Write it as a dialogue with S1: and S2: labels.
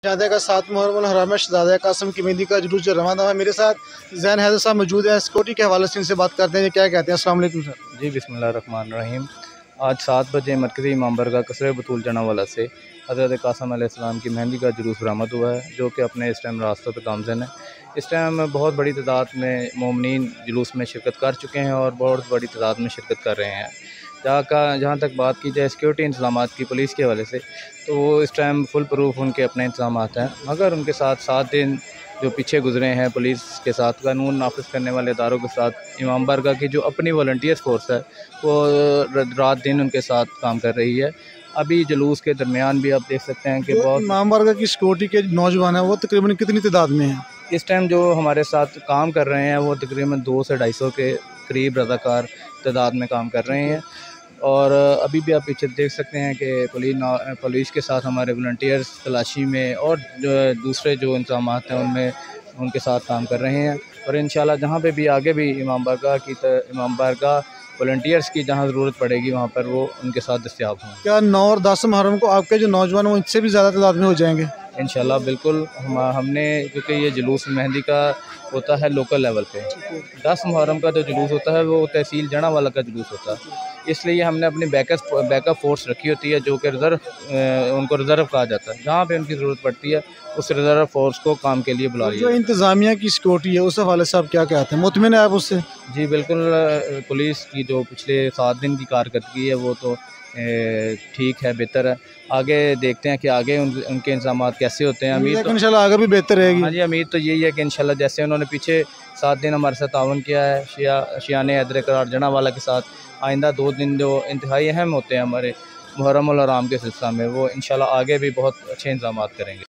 S1: शहदा का 7 मुहर्रम हराम में शहजादा कासिम की मेहंदी का जुलूस जो रवाना है। मेरे साथ जैन हैदर साहब मौजूद हैं, सिक्योरिटी के हवाले से इनसे बात करते हैं। ये क्या कहते हैं? अस्सलाम वालेकुम सर।
S2: जी बिस्मिल्लाहिर्रहमानिर्रहीम। आज 7 बजे मरकज़ी इमाम बारगाह कसरे बतूल जनावाला से हज़रत कासिम अलैहिस्सलाम की मेहंदी का जुलूस बरामद हुआ है, जो कि अपने इस टाइम रास्तों पर गामज़न है। इस टाइम बहुत बड़ी तादाद में मोमिनीन जुलूस में शिरकत कर चुके हैं और बहुत बड़ी तादाद में शिरकत कर रहे हैं। जहाँ तक बात की जाए सिक्योरिटी इंतज़ामात की पुलिस के हवाले से, तो वो इस टाइम फुल प्रूफ उनके अपने इंतज़ामात हैं, मगर उनके साथ 7 दिन जो पीछे गुजरे हैं पुलिस के साथ, कानून नाफिज करने वाले इदारों के साथ, इमाम बारगाह की जो अपनी वॉलंटियर्स फोर्स है वो रात दिन उनके साथ काम कर रही है। अभी जुलूस के दरमियान भी आप देख सकते हैं कि बहुत
S1: इमाम बारगाह की सिक्योरिटी के नौजवान हैं वो तकरीबन कितनी तादाद में हैं?
S2: इस टाइम जो हमारे साथ काम कर रहे हैं वो तकरीबन 200 से 250 के करीब रज़ाकार तादाद में काम कर रहे हैं। और अभी भी आप पीछे देख सकते हैं कि पुलिस के साथ हमारे वॉलंटियर्स तलाशी में और जो दूसरे जो इंतज़ामात हैं उनमें उनके साथ काम कर रहे हैं। और इंशाल्लाह जहाँ पे भी आगे भी इमाम बारगाह वॉलंटियर्स की जहाँ ज़रूरत पड़ेगी वहाँ पर वो उनके साथ दस्तयाब हों।
S1: क्या 9 और 10 मुहर्रम को आपके जो नौजवान हैं वो इनसे भी ज़्यादा तादाद में हो जाएंगे?
S2: इंशाल्लाह बिल्कुल। हमने क्योंकि ये जुलूस मेहंदी का होता है लोकल लेवल पे, 10 मुहर्रम का जो जुलूस होता है वो तहसील जनावाला का जुलूस होता है, इसलिए हमने अपनी बैकअप फोर्स रखी होती है जो कि उनको रिज़र्व कहा जाता है। जहाँ पे उनकी ज़रूरत पड़ती है उस रिज़र्व फोर्स को काम के लिए बुला लिया।
S1: जो इंतज़ामिया की सिक्योरिटी है उस हवाले से आप क्या कहते हैं? मुतमिन है आप उससे?
S2: जी बिल्कुल। पुलिस की जो पिछले 7 दिन की कारकर्दगी है वो तो ठीक है, बेहतर है। आगे देखते हैं कि आगे उनके इंतज़ामात कैसे होते हैं।
S1: उम्मीद है कि इंशाल्लाह आगे भी बेहतर रहेगी।
S2: हाँ जी, उम्मीद तो यही है कि इंशाल्लाह जैसे उन्होंने पीछे 7 दिन हमारे साथ तावन किया है शियाने हैदर करार जनावाला के साथ, आइंदा 2 दिन जो इंतहाई अहम होते हैं हमारे मुहर्रम उल हराम के सिलसिला में, वो इंशाल्लाह आगे भी बहुत अच्छे इंतज़ामात करेंगे।